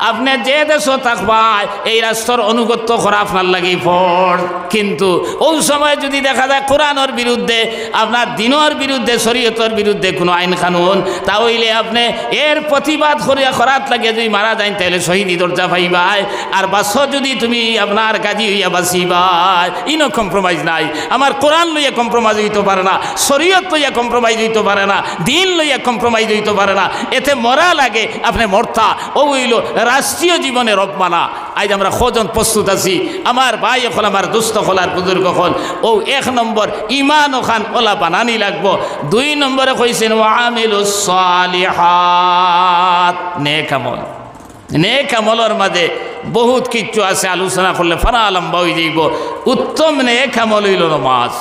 আপনি যে দেশও থাকবাই এই রাষ্ট্রের অনুগত্য করা আপনার লাগি ফর। কিন্তু ওই সময় যদি দেখা যায় কোরআনের বিরুদ্ধে, আপনার দিনের বিরুদ্ধে, শরীয়তের বিরুদ্ধে কোনো আইন কানুন, তাহলে আপনি এর প্রতিবাদ করার লাগে যদি মারা যায় তাহলে শহীদি দরজা পাইবাই। আর বাস যদি তুমি আপনার কাজী হইয়া বাঁচিবাই, ইনো কম্প্রোমাইজ নাই। আমার কোরআন লইয়া কম্প্রোমাইজ হইতে পারে না, শরীয়ত লইয়া কম্প্রোমাইজ হইতে পারে না, দিন লইয়া কম্প্রোমাইজ হইতে পারে না। এতে মরা লাগে আপনি মর্তা। ও হইল রাষ্ট্রীয় জীবনের অপমানা। আজ আমরা কজন প্রস্তুত আছি? আমার ভাই এখন, আমার দুস্থ হলার বুজুর্গ হল, ও 1 নম্বর ইমান ওখান ওলা বানানি লাগবো। 2 নম্বরে কইছেন ওয়ামিলুস সালিহাত, নেক আমল। নেক আমলের মাঝে বহুত কিছু আছে, আলোচনা করলে ফানা লম্বা হয়ে যাইব। উত্তম নেক আমল হইল নামাজ।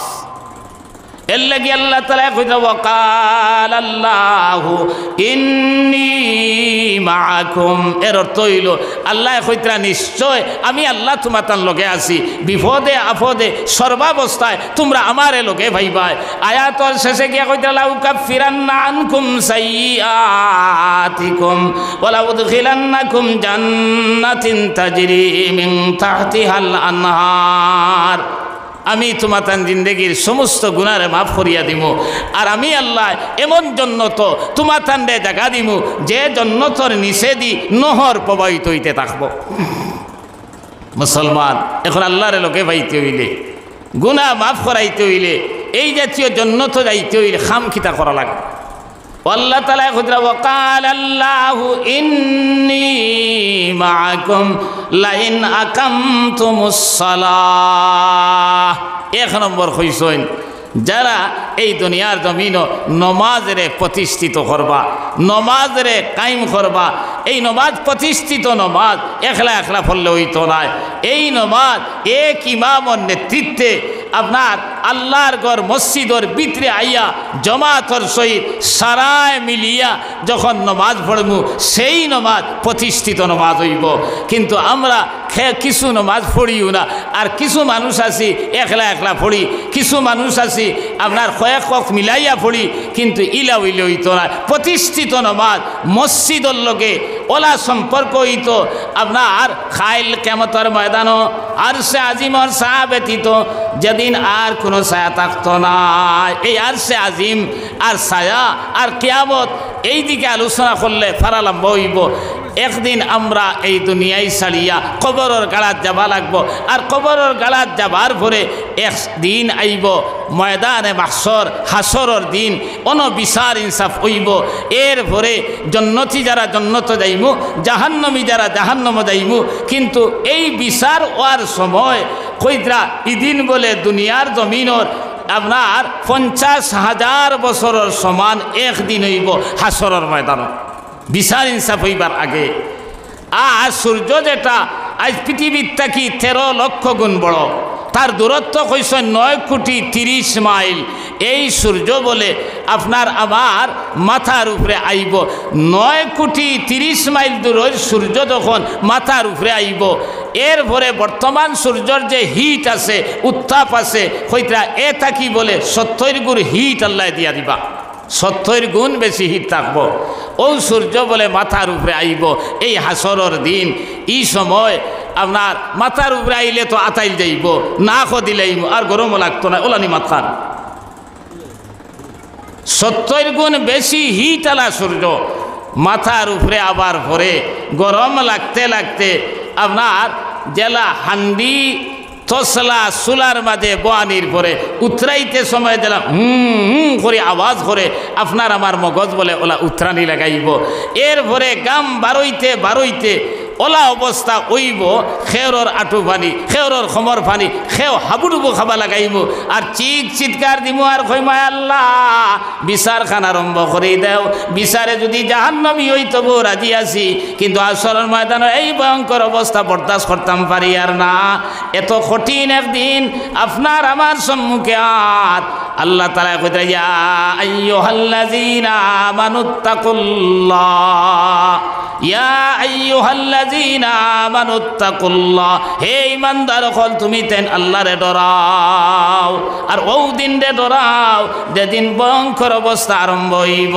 এর লাগি আল্লাহ তাআলা কইতা ওয়াকাল আল্লাহু ইন্নী মাআকুম। এর অর্থ হইল আল্লাহ কইতা নিশ্চয় আমি আল্লাহ তোমার লগে আছি, বিপদে আপদে সর্বাবস্থায় তোমরা আমারে লগে ভাইবাই। আয়াতর শেষে গিয়া কইতা লাউ কাফিরান্না আনকুম সাইয়্যাতিকুম ওয়া লাউ উদখিলান্নাকুম জান্নাতিন তাজরি মিন তাহতিহাল আনহার। আমি তোমার জিন্দগির সমস্ত গুনারে মাফ করিয়া দিব। আর আমি আল্লাহ এমন জন্নত তোমার তান্ডে জায়গা দিব যে জন্নতর নিচে দি নহর প্রবাহিত হইতে থাকব। মুসলমান, এখন আল্লাহরে লোকে পাইতে হইলে, গুনাহ মাফ করাইতে হইলে, এই জাতীয় জন্নত যাইতে হইলে খামখিতা করা লাগে। আল্লাহ তাআলা কইরা ওয়াকাল আল্লাহু ইন্নী মাআকুম লাইন আকামতুমুস সালাহ। 1 নম্বর কইছেন যারা এই দুনিয়ার জমিন নমাজরে প্রতিষ্ঠিত করবা, নমাজরে কায়েম করবা। এই নমাজ প্রতিষ্ঠিত নমাজ একলা একলা পড়লে হইতো না। এই নমাজ এক ইমামর নেতৃত্বে আপনার আল্লাহর ঘর মসজিদর ভিতরে আইয়া জমাতর সহিত সারায় মিলিয়া যখন নমাজ পড়বো সেই নমাজ প্রতিষ্ঠিত নমাজ হইব। কিন্তু আমরা কিছু নমাজ পড়িও না, আর কিছু মানুষ আছি একলা একলা পড়ি, কিছু মানুষ আছি আপনার কয়েক মিলাইয়া পড়ি, কিন্তু ইলা হইলে হইতো না। প্রতিষ্ঠিত নমাজ মসজিদর লগে ওলা সম্পর্ক হইত আপনার খাইল কিয়ামতের ময়দানও আরশে আজিমর ছায়া ব্যতীত যেদিন আর কোনো ছায়া থাকতো না। এই আরশে আজিম আর ছায়া আর কিয়ামত এই দিকে আলোচনা করলে ফারালাম্ব হইব। একদিন আমরা এই দুনিয়ায় ছাড়িয়া কবরের গাড়াত যাবা লাগবো। আর কবরের গাড়াত যাবার পরে একদিন আইব ময়দানে মাহশর, হাসরের দিন, বিচার ইনসাফ হইব। এর পরে জন্নতি যারা জন্নত যাইমু, জাহান্নমী যারা জাহান্নম যাইমু। কিন্তু এই বিচার হওয়ার সময় কইরা ইদিন বলে দুনিয়ার জমিনের আপনার 50,000 বছরের সমান একদিন হইব হাসরের ময়দান, বিচার ইনসাফ হইবার আগে। আর সূর্য যেটা আজ পৃথিবীর থাকি 13 লক্ষ গুণ বড়, তার দূরত্ব কইছে 9 কোটি 30 মাইল। এই সূর্য বলে আপনার আমার মাথার উপরে আইব। 9 কোটি 30 মাইল দূরের সূর্য যখন মাথার উপরে আইব, এরপরে বর্তমান সূর্যর যে হিট আছে, উত্তাপ আছে, কইরা এ থাকি বলে 70 গুণ হিট আল্লাহ দিয়া দিবা, 70 গুণ বেশি হিট থাকবো। ও সূর্য বলে মাথার উপরে আইব এই হাসরের দিন। এই সময় আপনার মাথার উপরে আইলে তো আতাইল যাইব, না দিলেই আর গরমও লাগতো না, ওলানি মাথার 70 গুণ বেশি হিট আলা সূর্য মাথার উপরে আবার পরে গরম লাগতে লাগতে আপনার জেলা হান্ডি তসলা চুলার মাঝে বোয়ানির পরে উতরাইতে সময় দিলাম করে আওয়াজ করে আপনার আমার মগজ বলে ওলা উতরানি লাগাইব। এরপরে গাম বারইতে বারইতে ওলা অবস্থা হইব খেওরর আঁটু পানি, খেওরর খমর পানি, খেও হাবুডুবু খাবা লাগাইব। আর চিৎকার দিব আর কইমায় আল্লাহ বিচার খান আরম্ভ করে দেও। বিচারে যদি জাহান্নামী হই তবু রাজি আছি, কিন্তু আসরের ময়দানে এই ভয়ঙ্কর অবস্থা বরদাস্ত করতাম পারি আর না। এত কঠিন একদিন আপনার আমার সম্মুখে আর আল্লাহ তাআলা কইতা ইয়া আইয়ুহাল্লাযীনা আমানুত্তাকুল্লাহ ইয়া আইয়ুহাল্লাযীনা আইয়ুহাল্লাযীনা আমানুত্তাকুল্লাহ, হে ঈমানদার হল তুমি তেন আল্লাহরে ডরাও, আর ও দিন রে ডরাও যেদিন ভয়ঙ্কর অবস্থা আরম্ভ হইব।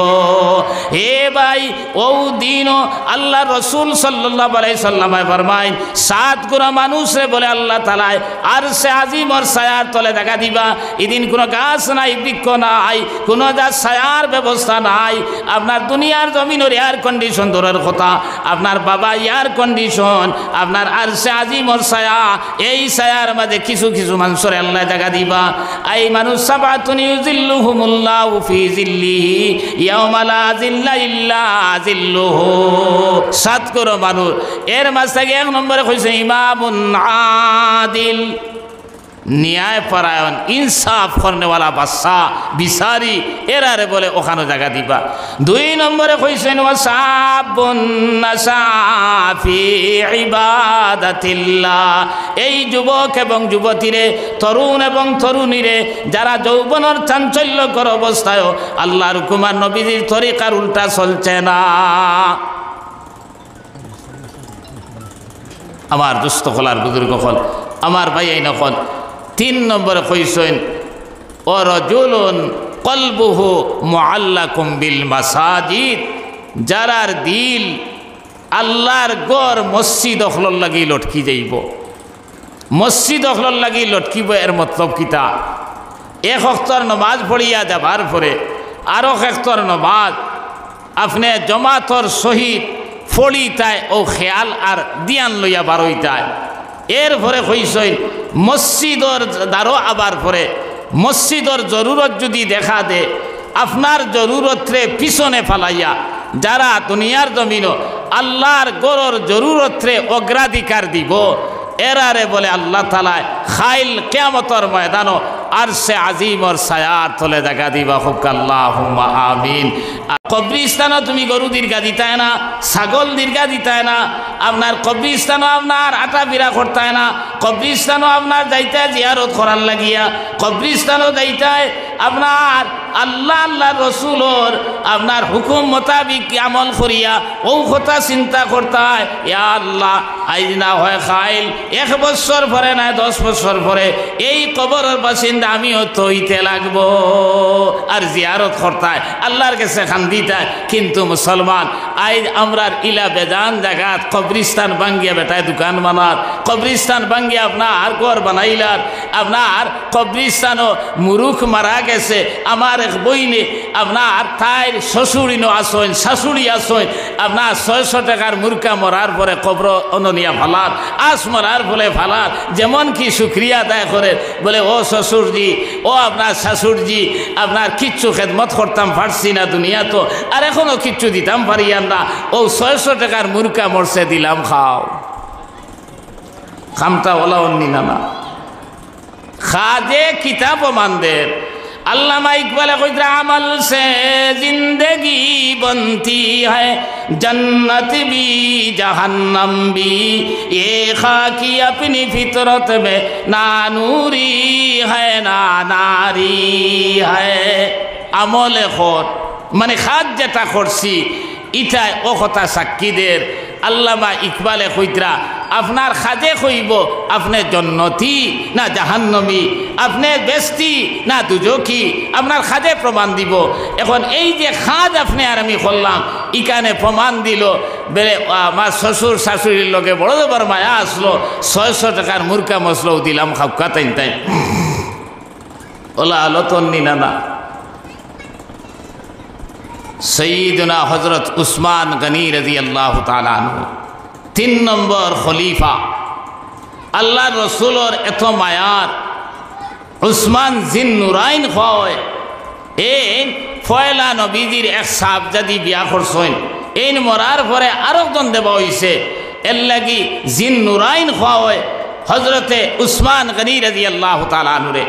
হে ভাই, ও দিনও আল্লাহ রসুল সাল্লাল্লাহু আলাইহি সাল্লামে ফরমায় 7 গুণা মানুষরে বলে আল্লাহ তাআলা আরশে আজিমর ছায়ার তলে দেখা দিবা। এদিন কোনো গাছ নাই, বৃক্ষ নাই, কোনো যা ছায়ার ব্যবস্থা নাই। আপনার দুনিয়ার জমিনের এয়ার কন্ডিশন দূরের কথা, আপনার বাবা এয়ার কন্ডিশন, আপনার আরশে আজিমর ছায়া, এই ছায়ার মাঝে কিছু কিছু মানুষের আল্লাহ জায়গা দিবা। এই মানুষ সাবাতুন ইউজিল্লুহুমুল্লাহু ফি জিল্লিহি ইয়াওমা লা জিল্লা ইল্লা জিল্লুহু। 7 করো মানুষ, এর মাঝ থেকে 1 নম্বরে কইছে ইমামুন আদিল, ন্যায় পরায়ণ, ইনসাফ করনেওয়ালা বাদশা বিচারি, এরারে বলে ওখানে জায়গা দিবা। 2 নম্বরে কইছেন ওয়াসাবুন নাশা ফি ইবাদাতিল্লাহ, এই যুবক এবং যুবতীরে, তরুণ এবং তরুণীরে যারা যৌবনের চাঞ্চল্যকর অবস্থায় আল্লাহর হুকুম আর নবীজির তরিকার উল্টা চলছে না। আমার দুস্থ হলার বুজুর্গ হল, আমার ভাই এই নকল। 3 নম্বরে কইছেন ও রাজুলুন কলবুহু মুআল্লাকুম বিল মাসাজিদ, যারার দিল আল্লাহর গড় মসজিদ অখলর লাগি লটকি যাইব, মসজিদ অখলর লাগি লটকিব। এর মতলব কিতা? 1 ওয়াক্তের নমাজ পড়িয়া যাবার পরে আরো 1 ওয়াক্তের নমাজ আপনি জমাতর সহিত ফড়িতায় ও খেয়াল আর দিয়ান লইয়া বারইতায়। এরপরে কইছেন মসজিদর দ্বারো আবার পরে মসজিদর জরুরত যদি দেখা দে, আপনার জরুরতরে পিছনে ফালাইয়া যারা দুনিয়ার জমিনও আল্লাহর গরর জরুরতরে অগ্রাধিকার দিব, এরারে বলে আল্লাহ তাআলা খাইল কিয়ামতর ময়দানও আরশে আজিমর ছায়ার তলে জায়গা দিবা। হুক আল্লাহুম্মা আমিন। কবরিস্তানও তুমি গরু দীর্ঘা দিতায় না, ছাগল দীর্ঘা দিতায় না, আপনার কবরিস্তানও আপনার আটা বিরা করতায় না, কবরিস্তানও আপনার যাইতায় জিয়ারত করার লাগিয়া, কবরিস্তানও যাইতায় আপনার আল্লাহ আল্লাহ রসুলর আপনার হুকুম মোতাবিক আমল করিয়া ও কথা চিন্তা করতায়, ইয়া আল্লাহ আইজ না হয় খাইল 1 বছর পরে না 10 বছর পরে এই কবরের বাসিন্দা আমিও তো হইতে লাগবো, আর জিয়ারত করতায় আল্লাহর কাছে খান্দিতায়। কিন্তু মুসলমান আইজ আমরার ইলা বেজান জায়গাত কবরিস্তান ভাঙ্গিয়া বেটায় দোকান বানার, কবরিস্তান ভাঙ্গিয়া আপনার ঘর বানাইলার, আপনার কবরিস্তানও মুরুখ মারা গেছে। আমার এক বইনে আপনার তাইর শ্বশুরিনও আসেন, শাশুড়ি আসেন, আপনার 600 টাকার মুরকা মরার পরে কবর অননিয়া ফালার, আস মরার ফলে ফালার, যেমন কি শুক্রিয়া আদায় করে বলে ও শ্বশুরজি, ও আপনার শাশুড়জি, আপনার কিচ্ছু খেদমত করতাম পারছি না দুনিয়া তো, আর এখনো কিচ্ছু দিতাম পারিয়ান না, ও 600 টাকার মুরকা মরছে দিলাম খাও। খামটা ওলা অন্যি না খাজে কিতাব মানদের। अल्लामा इकबाल गुजरा अमल से जिंदगी बनती है, जन्नत भी जहन्नम भी, ये खाकी अपनी फितरत में ना नूरी है ना नारी है। আমলে খর মানে খাদ যেটা করছি ইটাই ও কথা সাক্ষীদের। আল্লামা ইকবালে কইতরা আপনার খাজে কইব আপনি জন্নতি না জাহান্নমী, আপনি বেস্তি না দুজকি, আপনার খাজে প্রমাণ দিব। এখন এই যে খাজ আপনি আর আমি করলাম ইকানে প্রমাণ দিল বেড়ে আমার শ্বশুর শাশুড়ির লোকে বড় বড় মায়া আসলো, 600 টাকার মুরকা মশলাও দিলাম খাউকা তাই তাই ওলা আলোতন নিনা। সৈয়দনা হজরত উসমান গনি রাদিয়াল্লাহু তাআলা আনহু 3 নম্বর খলিফা, আল্লাহ রসুলর এত মায়ার উসমান জিন নুরাইন হয়। এই ফয়লা নবীজির এক সাহাবজাদি বিয়া করছেন, এই মরার পরে আরেকজন দেওয়া হয়েছে, এর লাগি জিন নুরাইন হয় হজরতে উসমান গনি রাদিয়াল্লাহু তাআলা আনহুরে।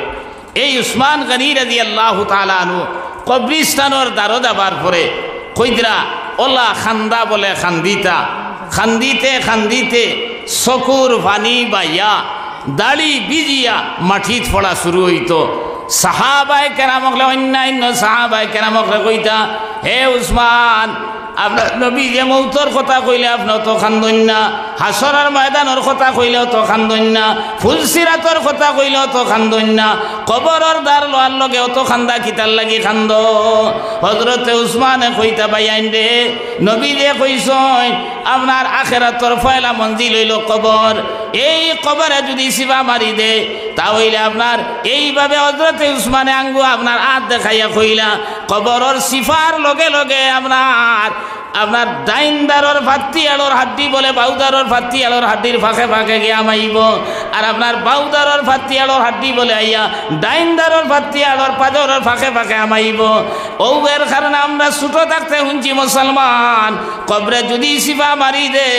এই উসমান গনি রাদিয়াল্লাহু তাআলা আনহু কবরিস্তানোর দ্বারো যাবার পরে কইদরা ওলা খান্দা বলে খান্দিতা, খান্দিতে খান্দিতে চকুর পানি বাইয়া দাড়ি বিজিয়া মাটিত পড়া শুরু হইত। সাহাবায়ে কেরামকলে অন্যান্য সাহাবায়ে কেরামকলে কইতা, হে উসমান আপনার নবী যে মৌতর কথা কইলে আপনার তো খান্দন না, হাসরের ময়দানের কথা কইলেও তো খান্দন না, ফুলসিরাতর কথা কইলেও তো খান্দন না, কবরের দ্বার লোয়ার লগে অত খান্দা কিতার লাগি খান্দ। হযরতে উসমানে কইতা বাইয়াইন রে, নবী যে কইছেন আপনার আখিরাতর পয়লা মঞ্জিল হইল কবর, এই কবরে যদি সিবা মারি দে তাহলে আপনার এইভাবে হযরতে উসমানে আঙ্গু আপনার হাত দেখাইয়া কইলা কবরের সিফার লগে লগে আপনার ডাইনদারর ফাত্তি আলোর হাড্ডি বলে বাউদারর ফাত্তি আলোর হাড্ডির ফাঁকে ফাঁকে গিয়া মাইব, আর আপনার বাউদারর ফাত্তি আলোর হাড্ডি বলে আইয়া ডাইনদারর ফাত্তি আলোর পাজরের ফাঁকে ফাঁকে আমাইব। ওর কারণে আমরা ছোটো থাকতে শুনছি মুসলমান কবরে যদি সিফা মারি দে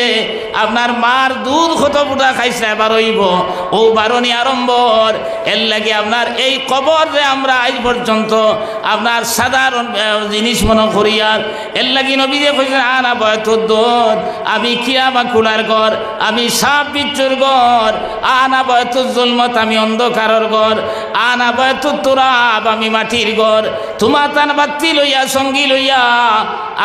আপনার মার দুধ কত ফুটা খাইছে এবার হইব ও বারণী আরম্বর। এর লাগে আপনার এই কবরে আমরা আজ পর্যন্ত আপনার সাধারণ জিনিস মনে করি, আর এর লাগি নবী যে আনা বয়তুদ, আমি কিয়ামা কুলার ঘর, আমি সাপ বিচ্ছুর ঘর, আনা বয়তুল জুলমত, আমি অন্ধকারের ঘর, আনা বয়তুল তুরাব, আমি মাটির ঘর। তোমার তান বাতি লইয়া সঙ্গী লইয়া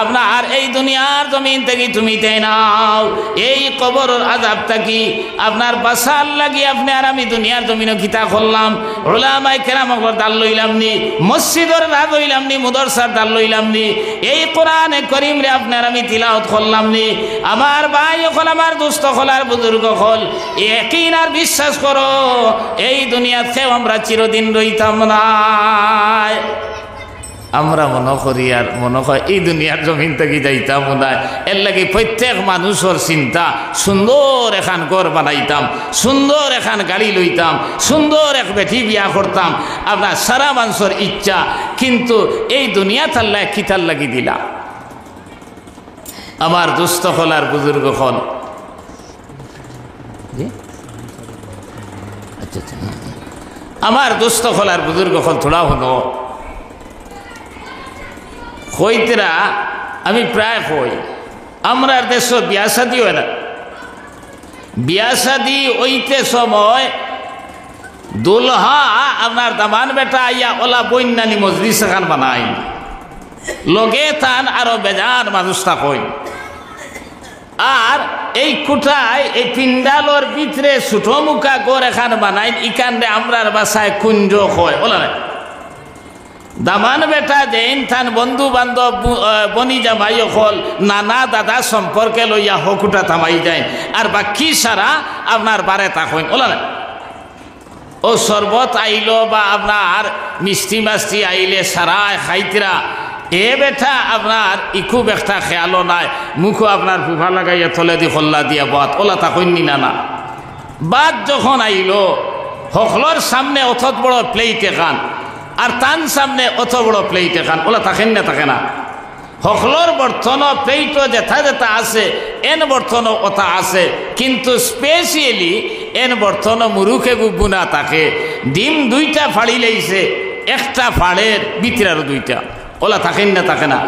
আপনার এই দুনিয়ার জমিন থেকে তুমি তাই নাও, এই কবরের আযাব থাকি আপনার বাসার লাগি আপনি আর আমি দুনিয়ার জমিনও কিতা করলাম, উলামায়ে কেরামর দাল লইলাম নি, মসজিদের দাল লইলাম নি, মুদরসার দাল লইলাম নি, এই কোরআনে করিম রে আপনার আমি তিলাওয়াত করলাম নি। আমার ভাই হল, আমার দুস্থ হল, আর বুজুর্গ হল, একদিন আর বিশ্বাস করো এই দুনিয়াতেও আমরা চিরদিন রইতাম না। আমরা মনে করি আর মনে হয় এই দুনিয়ার জমিন থেকে যাইতাম না। এর লাগে প্রত্যেক মানুষের চিন্তা সুন্দর এখান ঘর বানাইতাম, সুন্দর এখান গাড়ি লইতাম, সুন্দর এক বেটি বিয়া করতাম, আপনার সারা মানুষের ইচ্ছা। কিন্তু এই দুনিয়া তাল্লা কিতার লাগি দিলা। আমার দুস্থ হল আর বুজুর্গ হল, আচ্ছা আচ্ছা, আমার দুস্থ হল আর বুজুর্গ হল থোড়া হলো হইতেরা আমি প্রায় হই আমরা দেশ বিয়া শাদী হয় না, বিয়া শাদী ওইতে সময় দুলহা আপনার দামান বেটা আইয়া ওলা বন্যানি মজলিস এখান বানাই লগে তান আরো বেজান মানুষটা কই, আর এই কুঠায় এই পিন্ডালর ভিতরে ছোটো মুখা গড় এখান বানাই, ইকানরে আমরার বাসায় কুঞ্জ কয় ওলা নাই। দামান বেটা দেন থান বন্ধু বান্ধব বনি জামাই হল নানা দাদা সম্পর্কে লইয়া হকুটা থামাই যায়, আর বাকি সারা আপনার বারে তাকইন ওলা না। ও শরবত আইল বা আপনার মিষ্টি মাষ্টি আইলে সারা খাইতরা এ বেটা আপনার ইকুব একটা খেয়ালও নাই, মুখও আপনার ফুফা লাগাইয়া থলে দি খল্লা দিয়া বাত ওলা তাকইন নি না। বাদ যখন আইল হকলর সামনে অথত বড় প্লেট এখান, আর তান সামনে অত বড় প্লেট এখান ওলা থাকেন না, থাকে না। হকলর বর্তন প্লেটও যেথা যেথা আছে এন বর্তন ওটা আছে, কিন্তু স্পেশিয়ালি এন বর্তন মুরুখে গুবুনা থাকে। ডিম দুইটা ফাড়ি লাইছে, একটা ফাড়ের ভিতরে আরো দুইটা ওলা থাকেন না, থাকে না।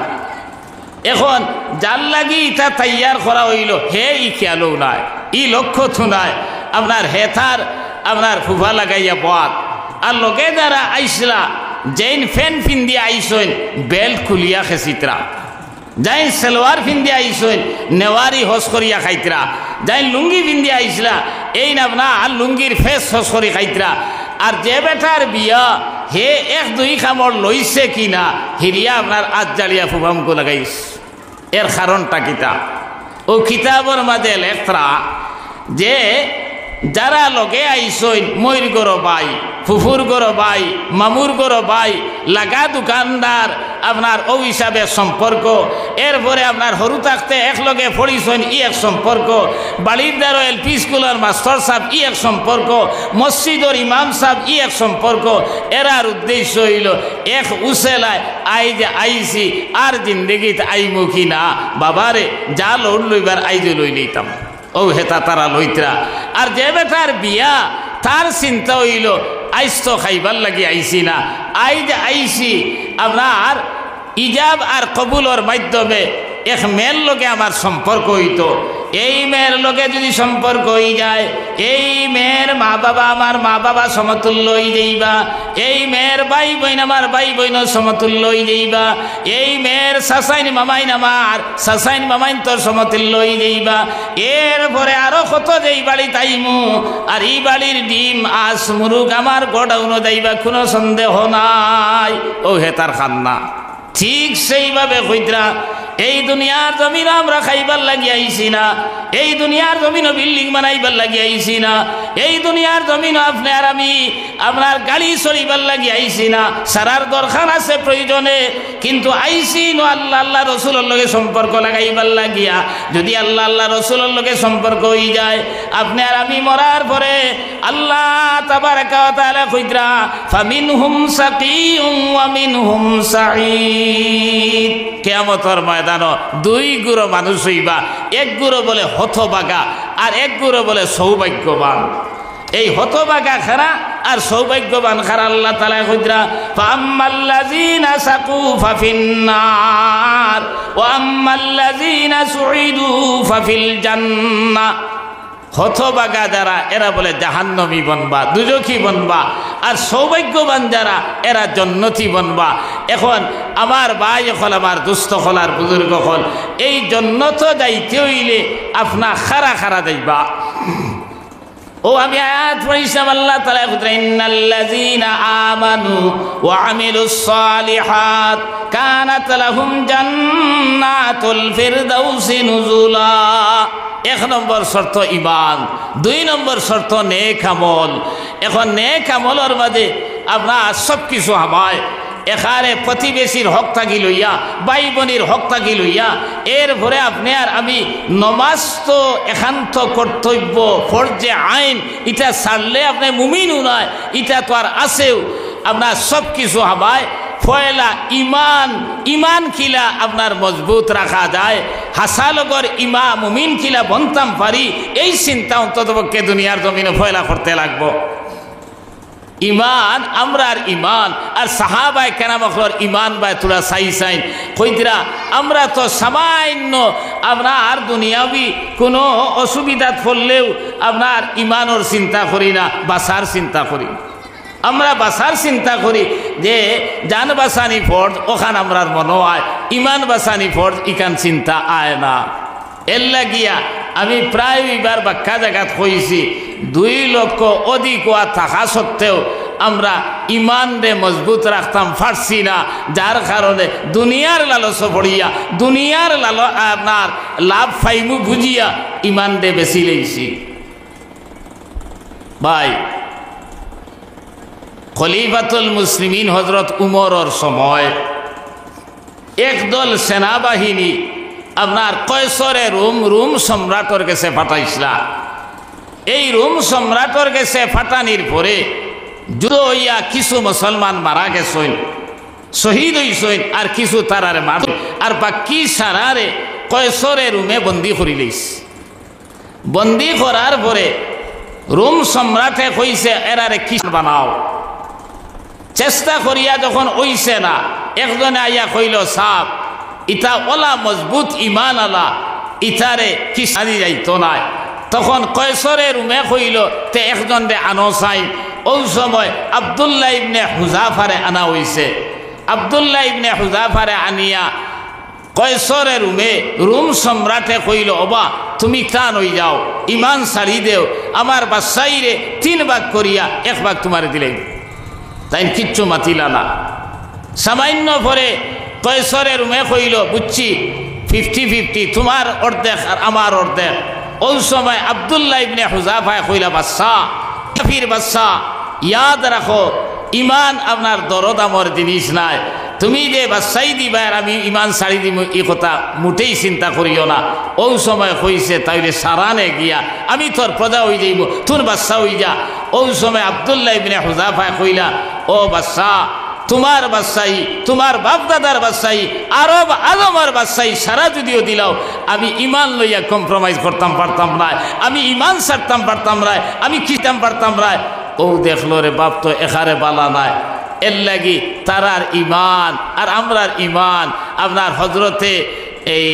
এখন যার লাগি ইটা তৈয়ার করা হইল হে ই খেয়ালও নাই, ই লক্ষ্য থুনায় আপনার হেথার আপনার ফুফা লাগাইয়া বাত, আর লগে যারা আইসলা যেন ফ্যান ফিন্দি আইসইন বেল্ট খুলিয়া খেসিতরা, যাইন সেলোয়ার ফিন্দি আইসইন নেওয়ারি হস করিয়া খাইতরা, যাইন লুঙ্গি ফিন্দি আইসলা এই না আর লুঙ্গির ফেস হস করি খাইতরা। আর যে বেটার বিয়া হে এক দুই খামর লইছে কিনা হিরিয়া আপনার আজ জ্বালিয়া ফুফামকো লাগাইস। এর কারণটা কিতা ও কিতাবর মাঝে লেখরা যে যারা লগে আইসইন ময়ূর গরো বাই, ফুফুর গরো বাই, মামুর গরো বাই, লাগা দোকানদার আপনার ও হিসাবে সম্পর্ক, এরপরে আপনার হরু থাকতে একলগে পড়িসইন ই এক সম্পর্ক, বাড়ির দ্বারা এলপি স্কুলের মাস্টার সাহেব ই এক সম্পর্ক, মসজিদর ইমাম সাহেব ই এক সম্পর্ক। এরার উদ্দেশ্য হইল এক উসেলায় আই যে আইসি আর জিন্দগিত আইমুখী না বাবারে যা লোড লইবার আইজ লই লইতাম ও হেতা তারা লইতরা। আর যে বেটার বিয়া তার চিন্তা হইল আইস তো খাইবার লাগি আইসি না, আইজ আইসি আপনার ইজাব আর কবুলর মাধ্যমে এক মেয়ের লগে আমার সম্পর্ক হইতো। এই মেয়ের লোকে যদি সম্পর্ক হয়ে যায়, এই মেয়ের মা বাবা আমার মা বাবা সমতুল্য হয়ে যাইবা, এই মেয়ের ভাই বোন আমার ভাই বোন সমতুল্য হয়ে যাইবা, এই মেয়ের সাসাইন মামাইন আমার সাসাইন মামাইন তোর সমতুল্য হয়ে যাইবা। এরপরে আরো কত যেই বাড়ি তাইমু, আর এই বাড়ির ডিম আস মুরুগ আমার গোডাউনও যাইবা, কোনো সন্দেহ নাই। ও হেতার খান্না ঠিক সেইভাবে কইতরা এই দুনিয়ার জমিন আমরা খাইবার লাগি আইছি না, এই দুনিয়ার জমিনও বিল্ডিং বানাইবার লাগি আইছি না, এই দুনিয়ার জমিনও আপনি আর আমি আপনার গাড়ি চলিবার লাগি আইছি না। সারার দরকার আছে প্রয়োজনে, কিন্তু আইছি ন আল্লাহ আল্লাহ রসুলের লগে সম্পর্ক লাগাইবার লাগিয়া। যদি আল্লাহ আল্লাহ রসুলের লগে সম্পর্ক হয়ে যায়, আপনি আর আমি মরার পরে আল্লাহ তাবারাকা ওয়া তাআলা কইতরা ফামিনহুম সাকিয়ুম ওয়া মিনহুম সাঈদ। কিয়ামতের ময়দানে দুই গুরু মানুষ হইবা, এক গুরু বলে হতভাগা আর এক গুরু বলে সৌভাগ্যবান। এই হতভাগা খারা আর সৌভাগ্যবান খারা আল্লাহ তাআলা কইতরা ফাআম্মাল্লাযীনা সাকু ফাফিন্নার ওয়া আম্মাল্লাযীনা সুঈদু ফাফিল জান্নাহ। হতভাগা যারা এরা বলে জাহান্নামী বনবা, দুজখী বনবা, আর সৌভাগ্যবান যারা এরা জন্নতি বনবা। এখন আমার ভাই হল, আমার দুস্থ হল, আর বুজুর্গ হল, এই জন্নত যাইতে হইলে আপনা খারা খারা যাইবা। ও আমি আয়াত পড়িছিলাম, আল্লাহ তাআলা ইন্নাল্লাযীনা আমানু ওয়া আমিলুস সালিহাত কানাত লাহুম জান্নাতুল ফিরদাউসি নুজুলা। এক নম্বর শর্ত ঈমান, দুই নম্বর শর্ত নেক আমল। এখন নেক আমলের মাঝে আপনার সব কিছু হবায়। এখানে প্রতিবেশীর হক থাকি লইয়া, ভাই বোনের হক থাকি লইয়া, এরপরে আপনি আর আমি নমাজ তো একান্ত কর্তব্য, ফরজে আইন, এটা ছাড়লে আপনি মুমিনও নয়, এটা তো আর আছেও। আপনার সব কিছু হবায় পয়লা ইমান, ইমান কিলা আপনার মজবুত রাখা যায়, হাসালগর ইমা মুমিন কিলা বনতাম পারি, এই চিন্তা অন্ততপক্ষে দুনিয়ার জমিনে পয়লা করতে লাগবো। ইমান আমরার ইমান আর সাহাবায়ে কেরামর ইমান বাই তোরা সাই সাইন কইতরা আমরা তো সামান্য আপনার দুনিয়াবি কোনো অসুবিধা পড়লেও আপনার ইমানের চিন্তা করি না, বাসার চিন্তা করি। আমরা বাসার চিন্তা করি যে জান বাসানি ফর্জ, ওখান আমরার মনে হয় ইমান বাসানি ফর্জ, ইকান চিন্তা আয় না। এর লাগিয়া আমি প্রায় এবার বাক্কা জায়গাত কইছি, 2 লক্ষ অধিক ওয়া থাকা সত্ত্বেও আমরা ইমান রে মজবুত রাখতাম পারছি না, যার কারণে দুনিয়ার লালচ পড়িয়া, দুনিয়ার আপনার লাভ ফাইমু বুঝিয়া ইমান রে বেশি লেগেছি। ভাই, খলিফাতুল মুসলিমিন হজরত উমরের সময় একদল সেনাবাহিনী আপনার কয়সরে রোম সম্রাটর কাছে পাঠাইছিলা। এই রোম সম্রাটর কাছে পাঠানির পরে যুদ্ধ হইয়া কিছু মুসলমান মারা গেছেন, শহীদ হইছেন, আর কিছু তারারে মার, আর বাকি সারারে কয়সরে রুমে বন্দি করি লইস। বন্দি করার পরে রোম সম্রাটে কইছে এরারে কি বানাও। চেষ্টা করিয়া যখন ওইছে না, একজনে আইয়া কইল সাপ ইটা ওলা মজবুত ইমান আলা, ইটারে কি সারি যাইতো নাই। তখন কয়সরে রুমে কইল তে একজন রে আনো চাই। ওই সময় আব্দুল্লাহ ইবনে হুজাফারে আনা হইছে। আব্দুল্লাহ ইবনে হুজাফারে আনিয়া কয়সরে রুমে রুম সম্রাটে কইল ওবা তুমি টান হয়ে যাও, ইমান সারি দেও, আমার বাদশাহীরে 3 ভাগ করিয়া 1 ভাগ তোমারে দিলে। তাই কিচ্ছু মাতিলা না। সামান্য পরে কয়সরে রুমে কইল বুঝছি 50-50, তোমার অর্ধেক আর আমার অর্ধেক। ওই সময় আব্দুল্লাহ ইবনে হুজাফা কইলা বাদশাহ, কাফির বাদশাহ, ইয়াদ রাখো ইমান আপনার দরদামর জিনিস নাই। তুমি যে বাদশাহী দিবা আর আমি ইমান ছাড়ি দিব এই কথা মোটেই চিন্তা করিও না। ওই সময় কইছে তাইলে সারানে গিয়া আমি তোর প্রজা হয়ে যাইব, তোর বাদশাহ হয়ে যা। ওই সময় আব্দুল্লাহ ইবনে হুজাফা কইলা ও বাদশাহ, তোমার বাদশাহী, তোমার বাপদাদার বাদশাহী, আরব আজমের বাদশাহী সারা যদিও দিলাও আমি ইমান লইয়া কম্প্রোমাইজ করতাম পারতাম না, আমি ইমান ছাড়তাম পারতাম না, আমি খিতাম পারতাম না। ও দেখলো রে বাপ তো এখানে বালা নাই। এর লাগি তারার ইমান আর আমরার ইমান আপনার হজরতে এই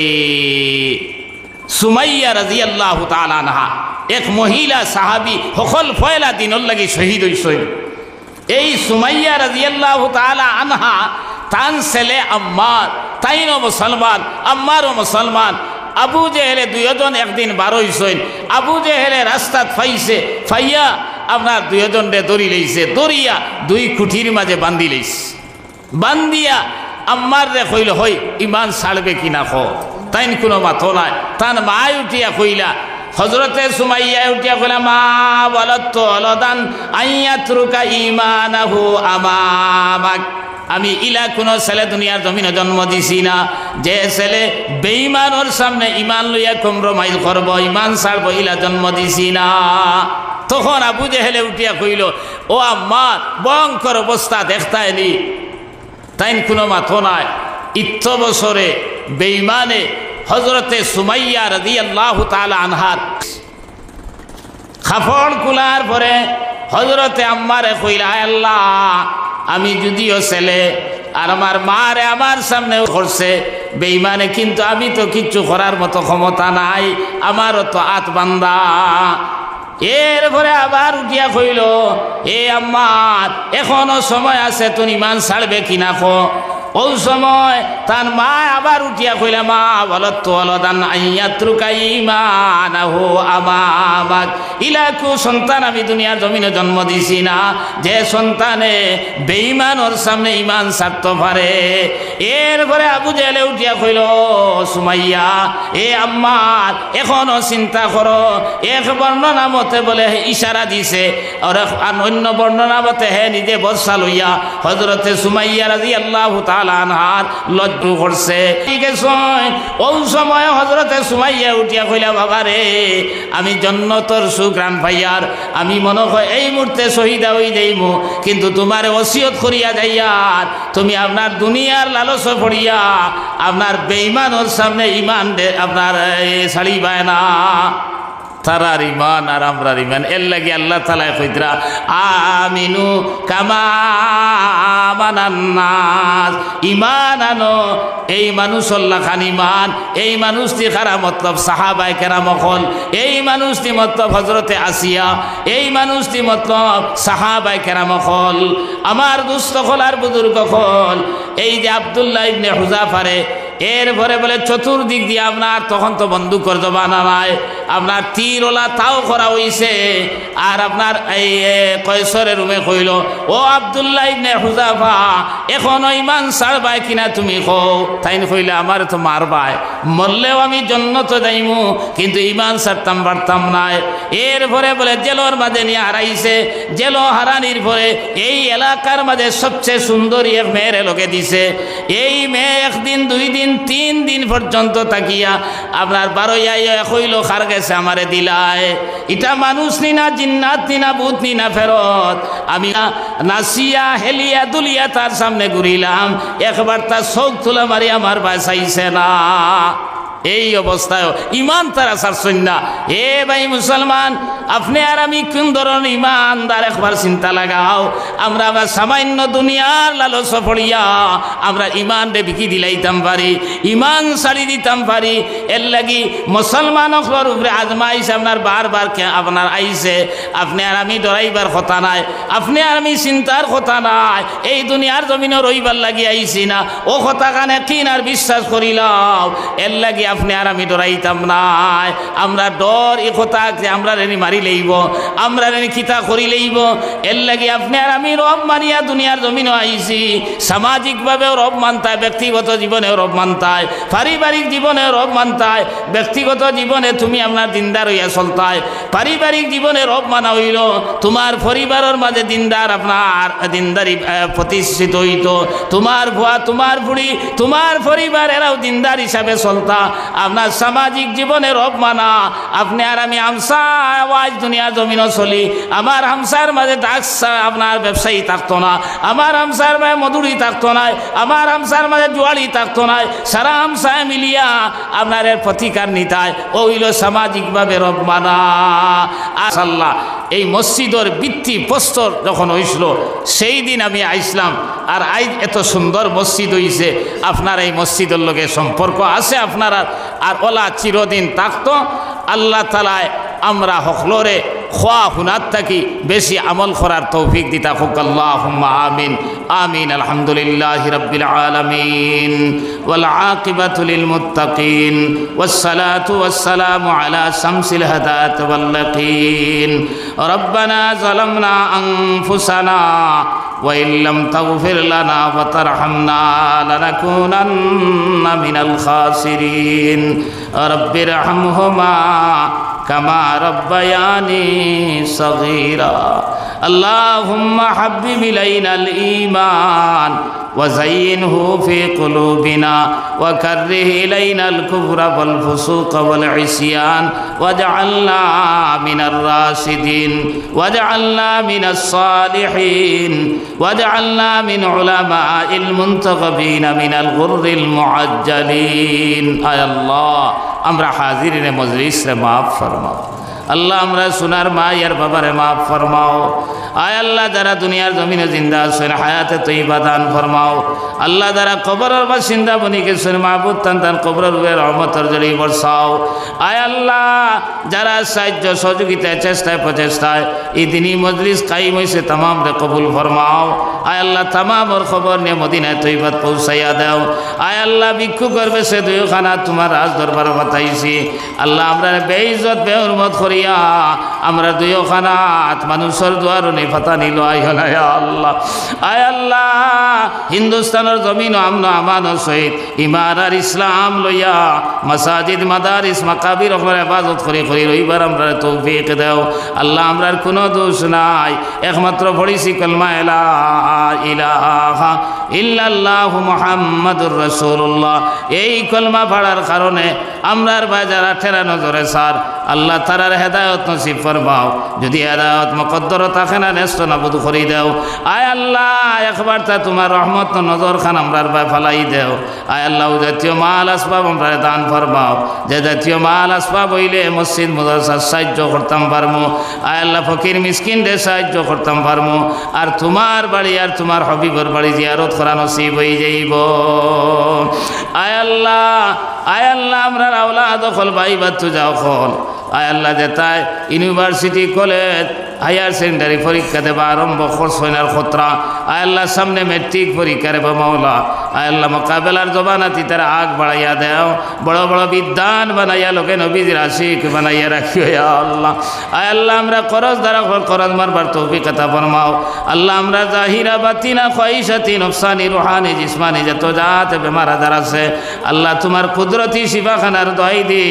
সুমাইয়া রাদিয়াল্লাহু তাআলা আনহা এক মহিলা সাহাবী সকল পয়লা দিনের লাগি শহীদ হইছেন। এই সুমাইয়া রাদিয়াল্লাহু তাআলা আনহা তান ছেলে আম্মার, তাইনও মুসলমান, আম্মারও মুসলমান। আবু জেহেলে দুইজন একদিন বার হইছেন। আবু জেহেলে রাস্তাত ফাইছে, ফাইয়া আপনার দুইজন দড়ি লইছে, দড়িয়া দুই খুঁটির মাঝে বান্ধি লইছে। বান্ধিয়া আম্মার রে কইল হই ইমান ছাড়বে কিনা খ, তাইন কোনো মাথো নাই। তান মায় উঠিয়া কইলা, হজরতে সুমাইয়া উঠিয়া কইলা, মা বলত অলদান আইয়াতরুকা ঈমানাহু আমামাক। আমি ইলা কোনো ছেলে দুনিয়ার জমিনে জন্ম দিছি না যে ছেলে বেঈমানের সামনে ইমান লইয়া কম্প্রোমাইজ করব, ইমান ছাড়ব, ইলা জন্ম দিছি না। তখন আবু জেহেলে উঠিয়া কইল, ও আম্মার ভয়ঙ্কর অবস্থা দেখতায়নি, তাইন কোনো মাথো নাই। ইত্য বছরে বেঈমানে হজরতে সুমাইয়া রাদিয়াল্লাহু তাআলা আনহার কাপড় কুলার পরে হজরতে আম্মারে কইলা, আল্লাহ আমি যদিও ছেলে আর আমার মারে আমার সামনে করছে বেঈমানে, কিন্তু আমি তো কিচ্ছু করার মতো ক্ষমতা নাই, আমারও তো হাত বান্ধা। এরপরে আবার উঠিয়া কইল, এ আম্মার এখনো সময় আছে, তুমি ইমান ছাড়বে কিনা কো। ওই সময় তার মা আবার উঠিয়া কইলা, মা বলত অলদান আইয়াতরুকা ঈমানাহু আমামাক। ইলাকু সন্তান আমি দুনিয়ার জমিনে জন্ম দিছি না যে সন্তানে বেঈমানের সামনে ইমান ছাড়তে পারে। এরপরে আবু জেহেলে উঠিয়া কইল, সুমাইয়া এ আম্মার এখনো চিন্তা করো। এক বর্ণনা মতে বলে ইশারা দিছে, আর অন্য বর্ণনা মতে হে নিজে বর্ষা লইয়া হযরতে সুমাইয়া রাদিয়াল্লাহু তাআলা আনহার লজ্জু করছে। ঠিক আছে, ওই সময় হযরতে সুমাইয়া উঠিয়া কইলা, বাবা রে আমি জান্নাতের সুগ্রাণ পাইয়ার আমি মনে হয় এই মুহূর্তে শহীদ হই যাইমু, কিন্তু তোমার ওসিয়ত করিয়া যাইয়ার তুমি আপনার দুনিয়ার লালস পড়িয়া আপনার বেঈমানের সামনে ইমান আপনার ছাড়িবায় না। তারার ইমান আর আমরার ইমান, এর লাগে আল্লাহ তাআলা কইতরা আমিনু কামা আমানান নাস। ইমান আনো, এই মানুষল্লা খান ইমান, এই মানুষটি খারা মতলব সাহাবায়ে কেরাম হল, এই মানুষটি মতলব হযরতে আসিয়া, এই মানুষটি মতলব সাহাবায়ে কেরাম হল, আমার দুস্থ হল আর বুজুর্গ হল। এই যে আব্দুল্লাহ ইবনে হুযাফারে এরপরে বলে চতুর্দিক দিয়ে আপনার তখন তো বন্দুকর জমানা নাই, আপনার তীরওয়ালা তাও করা হইছে। আর আপনার এই কয়সরের রুমে কইল, ও আব্দুল্লাহ ইবনে হুযাফা এখনো ইমান ছাড়বাই কিনা তুমি কও। তাইন কইলে আমার তো মারবাই, মরলেও আমি জান্নাতে যাইমু, কিন্তু ইমান ছাড়তাম পারতাম না। এরপরে বলে জেলর মাঝে নিয়ে হারাইছে, জেল হারানির পরে এই এলাকার মাঝে সবচেয়ে সুন্দরী এক মেয়ের লোকে দিছে। এই মেয়ে একদিন দুই দিন তিন দিন পর্যন্ত তাকিয়া আপনার বারোইয়া কইল, খার গেছে আমারে দিলায়, এটা মানুষ নি না জিন্নাত নি না ভূত নি না ফেরত। আমি নাসিয়া হেলিয়া দুলিয়া তার সামনে ঘুরিলাম, একবার তার চোখ তুলে মারি আমার বাঁচাইছে না। এই অবস্থায় ইমান তারা ছাড়ছেন না। এ ভাই মুসলমান, আপনি আর আমি কোন ধরনের ইমানদার একবার চিন্তা লাগাও। আমরা আবার সামান্য দুনিয়ার লালস পড়িয়া আমরা ইমান রে বিকি দিলাইতাম পারি, ইমান ছাড়ি দিতাম পারি। এর লাগি মুসলমানকর উপরে আজমাইশ আপনার বারবার আপনার আইছে। আপনি আর আমি ডরাইবার কথা নাই, আপনি আর আমি চিন্তার কথা নাই। এই দুনিয়ার জমিনে রইবার লাগি আইছি না, ও কথা কানে কিন আর বিশ্বাস করিলাম। এর লাগি আপনি আর আমি ডরাইতাম নাই। আমরা ডর এ কথা যে আমরা রেনি মারি লইব, আমরা রেনি খিতা করি লইব। এর লাগি আপনি আর আমি রব মানিয়া দুনিয়ার জমিনে আইছি। সামাজিকভাবেও রব মানতায়, ব্যক্তিগত জীবনেও রব মানতায়, পারিবারিক জীবনেও রব মানতায়। ব্যক্তিগত জীবনে তুমি আপনার দিনদার হইয়া চলতায়, পারিবারিক জীবনে রব মানা হইল, তোমার পরিবারের মাঝে দিনদার আপনার দিনদারি প্রতিষ্ঠিত হইত। তোমার ভুয়া, তোমার বুড়ি, তোমার পরিবার এরাও দিনদার হিসাবে চলতা। আপনার সামাজিক জীবনে রব মানা। আপনি আর আমি হামসা আওয়াজ দুনিয়ার জমিনও চলি, আমার হামসার মাঝে ডাকসা আপনার ব্যবসায়ী থাকতো না, আমার হামসার মাঝে মধুরি থাকতো না, আমার হামসার মাঝে জুয়ারি থাকতো না। সারা হামসায় মিলিয়া আপনার এর প্রতিকার নিতায়, ও হইল সামাজিকভাবে রব মানা। আল্লাহ এই মসজিদের ভিত্তি প্রস্তর যখন হয়েছিল সেই দিন আমি আইসলাম। আর আজ এত সুন্দর মসজিদ হইছে। আপনার এই মসজিদের লগে সম্পর্ক আছে আপনার? আর ওলা চিরদিন থাকতো। আল্লাহ তাআলা আমরা হকলরে খোয়া হুনার থাকি বেশি আমল করার তৌফিক দিতা হোক। আল্লাহুম্মা আমিন আমিন। আলহামদুলিল্লাহি রাব্বিল আলামিন ওয়াল আকিবাতু লিল মুত্তাকিন ওয়াসসালাতু ওয়াসসালামু আলা শামসিল হাদাত ওয়াল লাকিন। রব্বানা যালামনা আনফুসানা ওয়া ইল্লাম তাগফির লানা ওয়া তারহামনা লানাকুনান্না মিনাল খাসিরিন। রব্বিরহামহুমা কামা রব্বায়ানি সগীরা। আল্লাহুম্মা হাব্বিব ইলাইনাল ঈমান وزينه في قلوبنا وكره إلينا الكفر والفسوق والعصيان واجعلنا من الراشدين واجعلنا من الصالحين واجعلنا من علماء المنتخبين من الغر المعجلين। آي الله আমরা হাজিরিন মজলিস রে মাফ ফরমাও। আল্লাহ আমরা সোনার মা আর বাবারে মাফ ফরমাও। আয় আল্লাহ যারা দুনিয়ার জমিনে জিন্দা আছেন হায়াতে তৈবা দান ফরমাও। আল্লাহ যারা কবরের বাসিন্দা বনিকে শুন মাহবুব তান কবরের উপরে রহমতের জড়ি বর্ষাও। আয় আল্লাহ যারা সাহায্য সহযোগিতায় চেষ্টায় প্রচেষ্টায় এই দিনই মজলিস কায়েম হয়েছে তামাম রে কবুল ফরমাও। আয় আল্লাহ তামামর খবর নিয়ে মদিনায় তৈবাত পৌঁছাইয়া দাও। আয় আল্লাহ ভিক্ষু করবে সে দুইখানা তোমার রাজ দরবার বাতাইছি। আল্লাহ আমরা বেইজ্জত বেহুরমত করিয়া আমরা দুইখানা মানুষের দুয়ার ফাতা নিল। আল্লাহ আয় আল্লাহ হিন্দুস্তানের জমিন আমন আমানোর সহিত ইমান আর ইসলাম লইয়া মাসাজিদ মাদারিস মাকাবির আমরা ইবাদত করি রইবার আমরা তৌফিক দাও। আল্লাহ আমরার কোনো দোষ নাই, একমাত্র পড়িছি কলমা লা ইলাহা ইল্লাল্লাহু মুহাম্মাদুর রাসূলুল্লাহ। এই কলমা পড়ার কারণে আমরার বাজারা ঠেরা নজরে স্যার আল্লাহ তারার হেদায়ত নসিব ফরমাও। যদি হেদায়ত মুকদ্দর থাকে না নেস্ত নাবুদ করি দাও। আয় আল্লাহ একবার তা তোমার রহমত নজর খান আমরার বাই ফালাই দেও। আয় আল্লাহ জাতীয় মাল আসবাব আমরা দান ফরমাও। যে জাতীয় মাল আসবাব হইলে মসজিদ মাদ্রাসার সাহায্য করতাম পারমু। আয় আল্লাহ ফকির মিসকিন রে সাহায্য করতাম পারমু। আর তোমার বাড়ি আর তোমার হবিবর বাড়ি জিয়ারত করা নসিব হয়ে যাইব। আয় আল্লাহ আমরা আওলাদ খল ভাই বাচ্চু যাও খল। আয় আল্লাহ যেতায় ইউনিভার্সিটি কলেজ হায়ার সেকেন্ডারি পরীক্ষা দেবা আরম্ভ করছনার খতরা। আয় আল্লাহ সামনে মেট্রিক পরীক্ষা রে মাওলা। আয় আল্লাহ মোকাবেলার জবানাতি তারা আগ বাড়াইয়া দেও। বড় বড় বিদ্যান বানাইয়া লোকে নবীজির আশিক বানাইয়া রাখিও আল্লাহ। আয় আল্লাহ আমরা করজ দ্বারা করজ মারবার তৌফিক আতা ফরমাও। আল্লাহ আমরা জাহিরা বাতিনা খয়সাতি নফসানি রুহানি জিসমানি যত জাত বেমার আজার আছে আল্লাহ তোমার কুদরতি শিফাখানার দোয়াই দি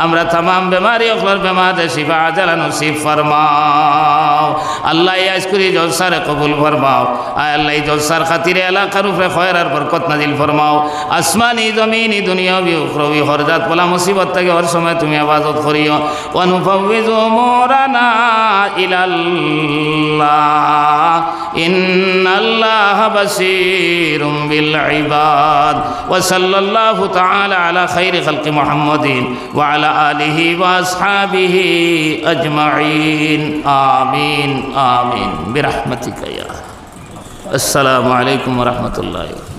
আমরা तमाम বেমারি অখলার বেমার শিফা আজালা নসিব ফরমাও। আল্লাহ আজকুরি জলসারে কবুল ফরমাও। আয় আল্লাহ জলসার খাতিরে এলাকার উপরে খয়র আর বরকত নাজিল ফরমাও। আসমানি জমিনি দুনিয়াবি উখরবি হরজাত বলা মুসিবত থেকে হর সময় তুমি ইবাদত করিও। ওয়ানুফাউযিজু উমুরানা ইলাল্লাহ ইন্নাল্লাহা বাসীরুম বিল ইবাদ। ওয়া সাল্লাল্লাহু তাআলা আলা খাইরি খালকি মুহাম্মাদিন ওয়া আলা আলিহি ওয়া আসহাবিহি আজমাইন। আমিন আমিন বিরহমাতিকা ইয়া। আসসালামু আলাইকুম ওয়া রাহমাতুল্লাহি।